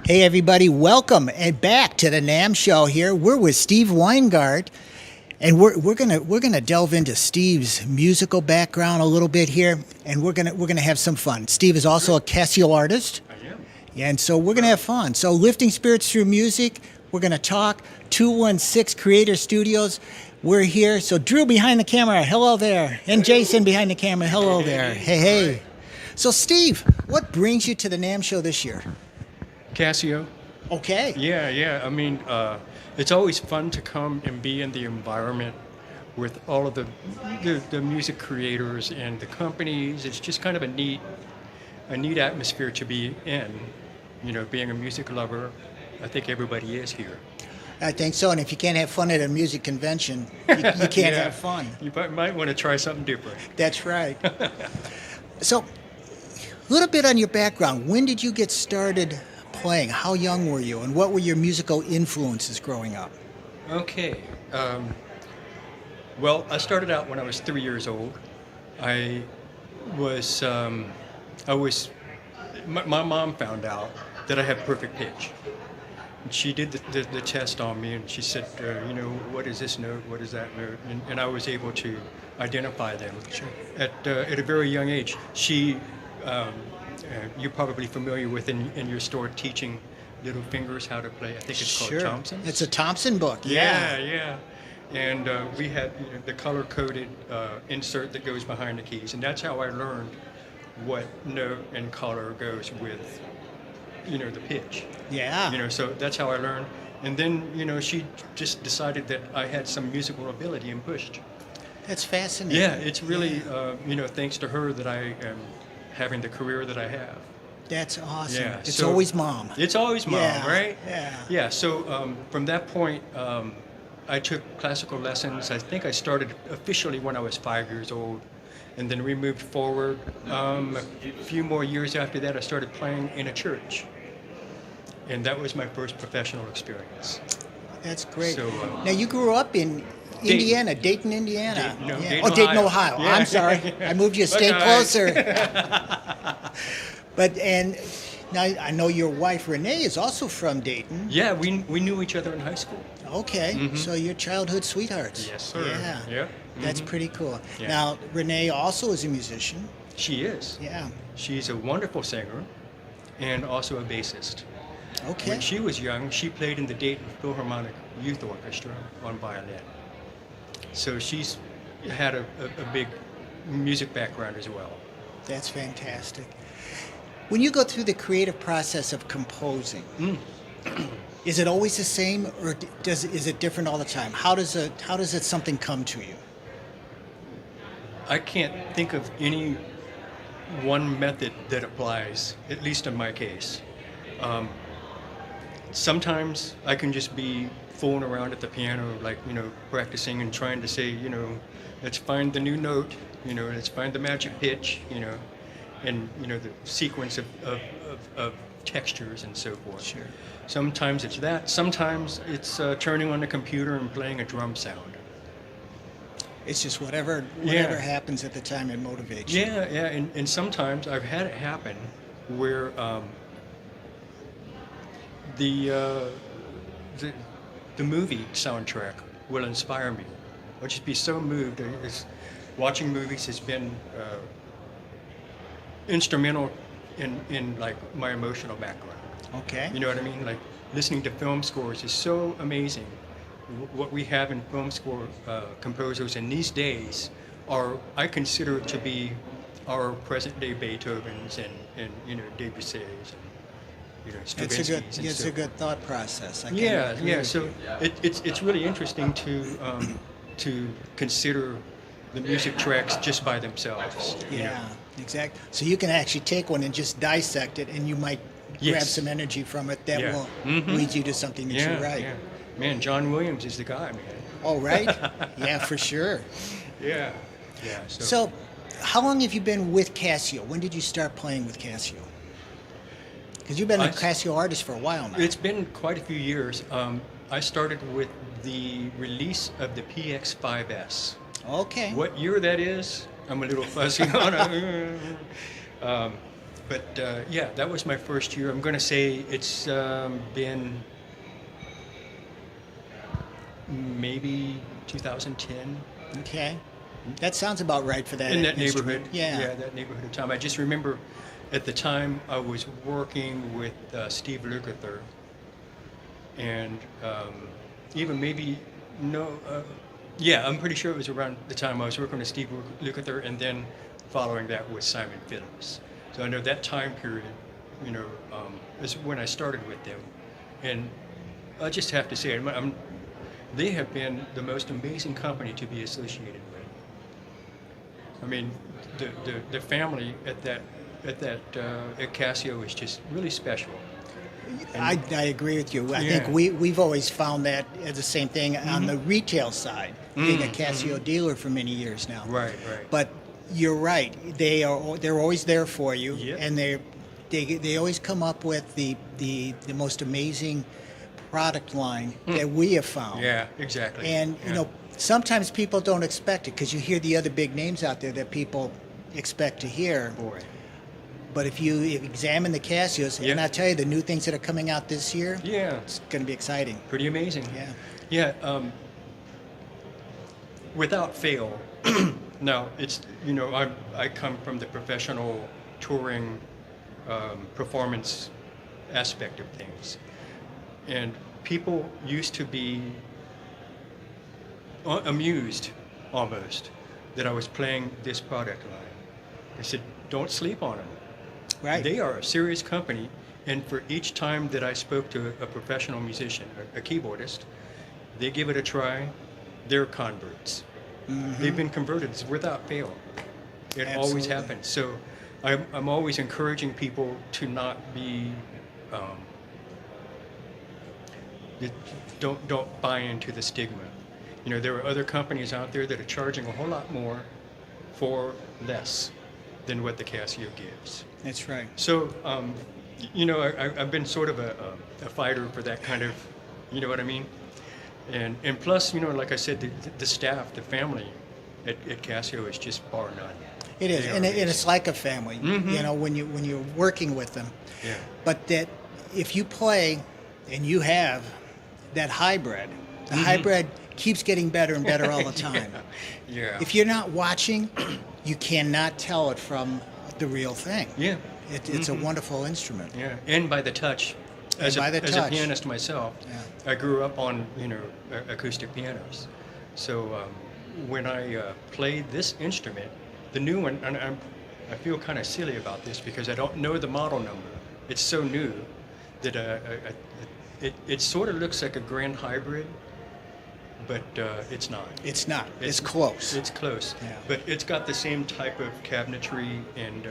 Hey everybody, welcome and back to the NAMM show here. We're with Steve Weingart, and we're gonna delve into Steve's musical background a little bit here, and we're gonna have some fun. Steve is also a Casio artist. I am. And so we're gonna have fun. So lifting spirits through music, we're gonna talk 216 Creator Studios. We're here. So Drew behind the camera, hello there. And Jason behind the camera, hello there. Hey. So Steve, what brings you to the NAMM show this year? Casio. Okay. Yeah. I mean, it's always fun to come and be in the environment with all of the music creators and the companies. It's just kind of a neat atmosphere to be in. You know, being a music lover, I think everybody is here. I think so. And if you can't have fun at a music convention, you can't have fun. You might want to try something different. That's right. So, a little bit on your background. When did you get started playing? How young were you? And what were your musical influences growing up? Okay. Well, I started out when I was 3 years old. My mom found out that I had perfect pitch. She did the test on me, and she said, what is this note? What is that note? And I was able to identify them. Sure. At a very young age. You're probably familiar with in your store teaching little fingers how to play. I think it's called Thompson. It's a Thompson book. Yeah. And we had the color-coded insert that goes behind the keys, and that's how I learned what note and color goes with, the pitch. Yeah. So that's how I learned. And then, she just decided that I had some musical ability and pushed. That's fascinating. Yeah, it's really, thanks to her that I am having the career that I have. That's awesome. Yeah, it's so always mom. It's always mom, right? Yeah. Yeah, so from that point, I took classical lessons. I think I started officially when I was 5 years old. And then we moved forward. A few more years after that, I started playing in a church. And that was my first professional experience. That's great. So, now, you grew up in Indiana, Dayton, Indiana. Dayton, Ohio. Yeah. I'm sorry. I moved you a state closer. And now I know your wife, Renee, is also from Dayton. Yeah, we knew each other in high school. Okay. Mm-hmm. So you're childhood sweethearts. Yes, sir. Yeah. Mm-hmm. That's pretty cool. Yeah. Now, Renee also is a musician. She is. Yeah. She's a wonderful singer and also a bassist. Okay. When she was young, she played in the Dayton Philharmonic Youth Orchestra on violin. So she's had a big music background as well. That's fantastic. When you go through the creative process of composing, is it always the same, or is it different all the time? How does something come to you? I can't think of any one method that applies, at least in my case. Sometimes I can just be fooling around at the piano, practicing and trying to say, let's find the new note, let's find the magic pitch, and, the sequence of textures and so forth. Sure. Sometimes it's that. Sometimes it's turning on the computer and playing a drum sound. It's just whatever happens at the time it motivates you. Yeah, and sometimes I've had it happen where the movie soundtrack will inspire me. I'll just be so moved. Watching movies has been instrumental in my emotional background. Okay. You know what I mean? Like listening to film scores is so amazing. What we have in film score composers in these days I consider it to be our present day Beethovens and Debussy's and Stravinsky's. It's a good thought process. Yeah. So it's really interesting to consider the music tracks just by themselves. Yeah, exactly. So you can actually take one and just dissect it, and you might grab some energy from it that will lead you to something that you write. Yeah. Man, John Williams is the guy, man. Oh, right? Yeah, for sure. Yeah. So, how long have you been with Casio? When did you start playing with Casio? Because you've been a Casio artist for a while now. It's been quite a few years. I started with the release of the PX5S. Okay. What year that is, I'm a little fuzzy on it. But yeah, that was my first year. I'm going to say it's been maybe 2010. Okay. That sounds about right for that In that instrument. neighborhood. Yeah. That neighborhood of time. I just remember at the time I was working with Steve Lukather, and even maybe, no, yeah, I'm pretty sure it was around the time I was working with Steve Lukather, and then following that was Simon Phillips. So I know that time period, is when I started with them. And I just have to say, they have been the most amazing company to be associated with. I mean, the family at Casio is just really special. I agree with you. I Yeah. think we've always found that as the same thing on the retail side, being a Casio dealer for many years now. Right. But you're right. They're always there for you, Yep. and they always come up with the most amazing product line that we have found. Yeah, exactly. And Yeah. sometimes people don't expect it because you hear the other big names out there that people expect to hear. Boy. But if you examine the Casios, Yeah. and I tell you the new things that are coming out this year, Yeah. it's going to be exciting. Pretty amazing. Yeah. Yeah. Without fail, now it's, I come from the professional touring performance aspect of things. And people used to be amused almost that I was playing this product line. They said, don't sleep on them. Right. They are a serious company, and for each time that I spoke to a professional musician, a keyboardist, they give it a try, they're converts. They've been converted without fail. It always Absolutely. happens. So I'm always encouraging people to not be, don't buy into the stigma. There are other companies out there that are charging a whole lot more for less than what the Casio gives. That's right. So, I've been sort of a fighter for that kind of, you know what I mean? And plus, like I said, the staff, the family at Casio is just bar none. It is, They are and amazing. it's like a family. When you're working with them. Yeah. But that if you play and you have that hybrid, the hybrid keeps getting better and better all the time. Yeah. If you're not watching, you cannot tell it from the real thing. Yeah. It's a wonderful instrument. Yeah. And by the touch. As by the a touch. pianist myself, Yeah. I grew up on acoustic pianos. So when I played this instrument, the new one, and I feel kind of silly about this because I don't know the model number. It's so new that it sort of looks like a grand hybrid, but it's not. It's not. It's close. It's close. Yeah. But it's got the same type of cabinetry and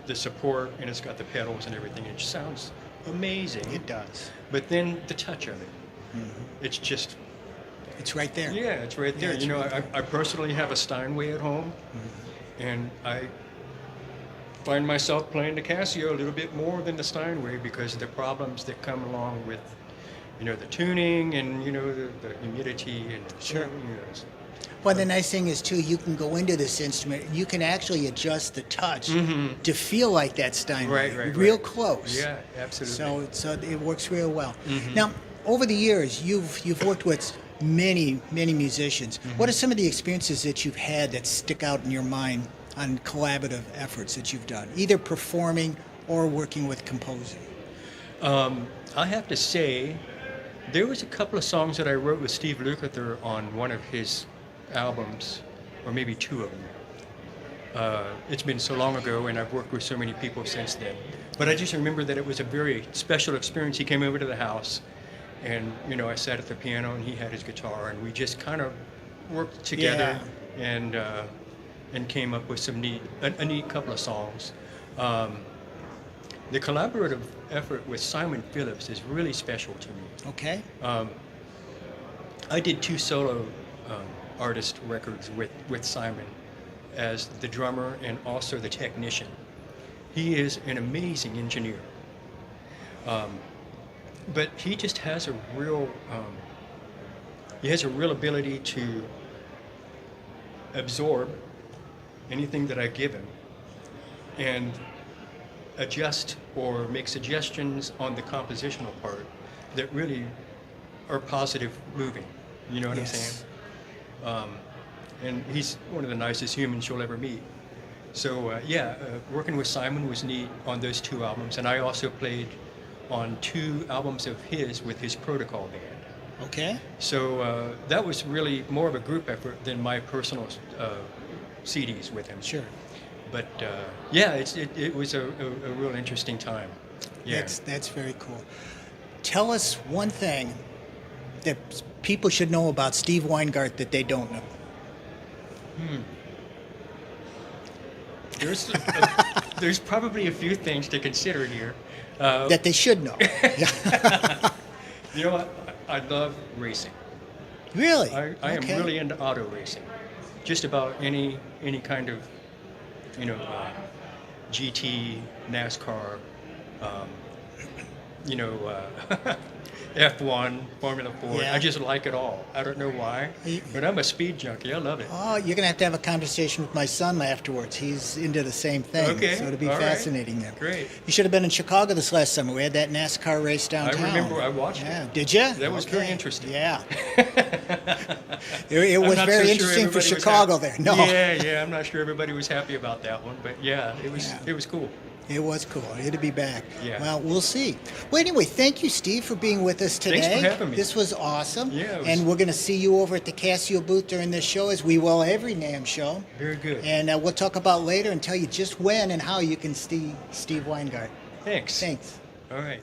the support, and it's got the pedals and everything. It sounds amazing. It does. But then the touch of it, it's just, It's right there. yeah, it's right there. it's right I personally have a Steinway at home, and I find myself playing the Casio a little bit more than the Steinway because of the problems that come along with, the tuning and, the humidity and, Sure. Well, the nice thing is, too, you can go into this instrument and you can actually adjust the touch to feel like that Steinway. Right. Real close. Yeah, absolutely. So it works real well. Now, over the years, you've worked with many musicians. What are some of the experiences that you've had that stick out in your mind on collaborative efforts that you've done, either performing or working with composing? I have to say, there was a couple of songs that I wrote with Steve Lukather on one of his albums, or maybe two of them. It's been so long ago, and I've worked with so many people since then. But I just remember that it was a very special experience. He came over to the house, and I sat at the piano, and he had his guitar, and we just kind of worked together and came up with a neat couple of songs. The collaborative effort with Simon Phillips is really special to me. Okay. I did 2 solo artist records with Simon as the drummer and also the technician. He is an amazing engineer. But he just has a real ability to absorb anything that I give him and adjust or make suggestions on the compositional part that really are positive moving. You know what I'm saying? And he's one of the nicest humans you'll ever meet. So working with Simon was neat on those 2 albums, and I also played on 2 albums of his with his Protocol band. Okay. So that was really more of a group effort than my personal CDs with him. Sure. But it was a real interesting time. Yeah. That's very cool. Tell us one thing that people should know about Steve Weingart that they don't know. There's probably a few things to consider here. That they should know. You know what? I love racing. Really? I am really into auto racing. Just about any kind of, GT, NASCAR, F1, Formula 4. Yeah. I just like it all. I don't know why, but I'm a speed junkie. I love it. Oh, you're going to have a conversation with my son afterwards. He's into the same thing. Okay. So it'll be All fascinating right. there. Great. You should have been in Chicago this last summer. We had that NASCAR race downtown. I remember I watched Yeah. it. Did you? That was very interesting. Yeah. It was I'm not very so sure interesting for everybody was Chicago happy. there. No. Yeah. I'm not sure everybody was happy about that one, but it was cool. It was cool. It'll be back. Yeah. Well, we'll see. Well, anyway, thank you, Steve, for being with us today. Thanks for having me. This was awesome. Yeah, and we're going to see you over at the Casio booth during this show, as we will every NAMM show. Very good. And we'll talk about later and tell you just when and how you can see Steve Weingart. Thanks. All right.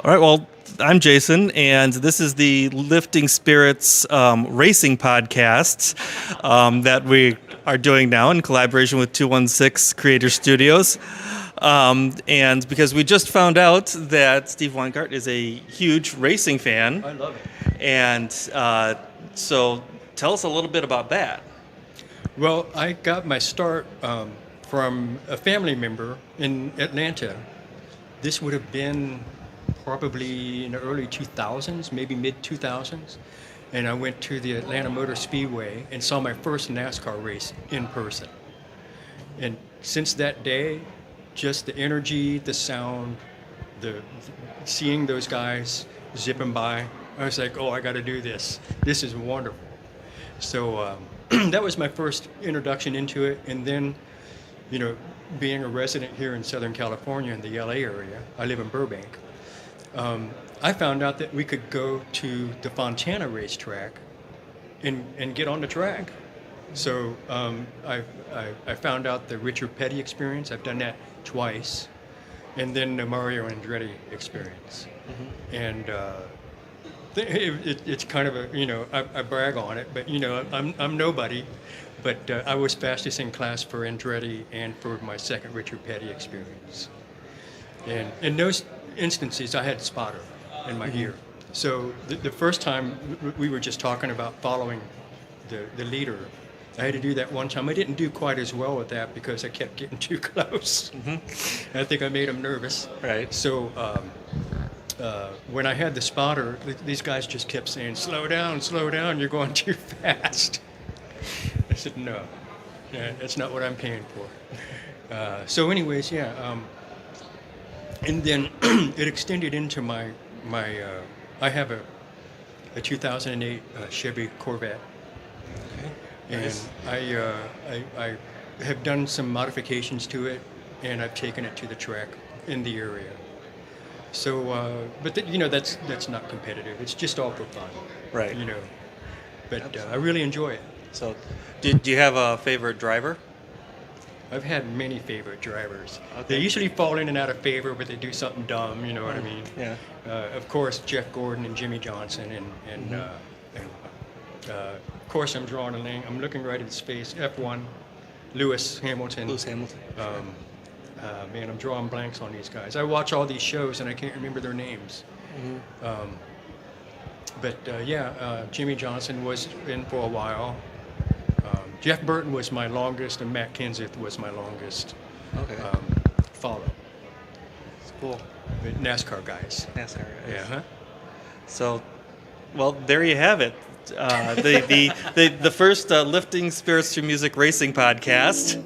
All right, well, I'm Jason, and this is the Lifting Spirits racing podcast that we are doing now in collaboration with 216 Creator Studios. And because we just found out that Steve Weingart is a huge racing fan. I love it. And so tell us a little bit about that. Well, I got my start from a family member in Atlanta. This would have been probably in the early 2000s, maybe mid-2000s. And I went to the Atlanta Motor Speedway and saw my first NASCAR race in person. And since that day, just the energy, the sound, seeing those guys zipping by, I was like, oh, I got to do this. This is wonderful. So that was my first introduction into it. And then, being a resident here in Southern California in the LA area, I live in Burbank. I found out that we could go to the Fontana racetrack and get on the track. So I found out the Richard Petty experience. I've done that twice. And then the Mario Andretti experience. Mm-hmm. And it's kind of I brag on it, but I'm nobody. But I was fastest in class for Andretti and for my second Richard Petty experience. And in those instances, I had spotter in my ear. So the first time we were just talking about following the leader. I had to do that one time. I didn't do quite as well with that because I kept getting too close. Mm-hmm. I think I made him nervous. Right. So when I had the spotter, these guys just kept saying, slow down, you're going too fast. I said, no, that's not what I'm paying for. So anyways, and then it extended into my I have a 2008 Chevy Corvette. And nice. I have done some modifications to it, and I've taken it to the track in the area. So, but that's not competitive. It's just all for fun, right? But I really enjoy it. So, do you have a favorite driver? I've had many favorite drivers. Okay. They usually fall in and out of favor, but they do something dumb. You know what I mean? Yeah. Of course, Jeff Gordon and Jimmy Johnson, and of course, I'm drawing a line. I'm looking right at his face. F1, Lewis Hamilton. Man, I'm drawing blanks on these guys. I watch all these shows and I can't remember their names. Mm-hmm. Jimmy Johnson was in for a while. Jeff Burton was my longest, and Matt Kenseth was my longest. Okay. Follow. It's cool. NASCAR guys. Yeah. Huh? So, well, there you have it. The first Lifting Spirits Through Music racing podcast.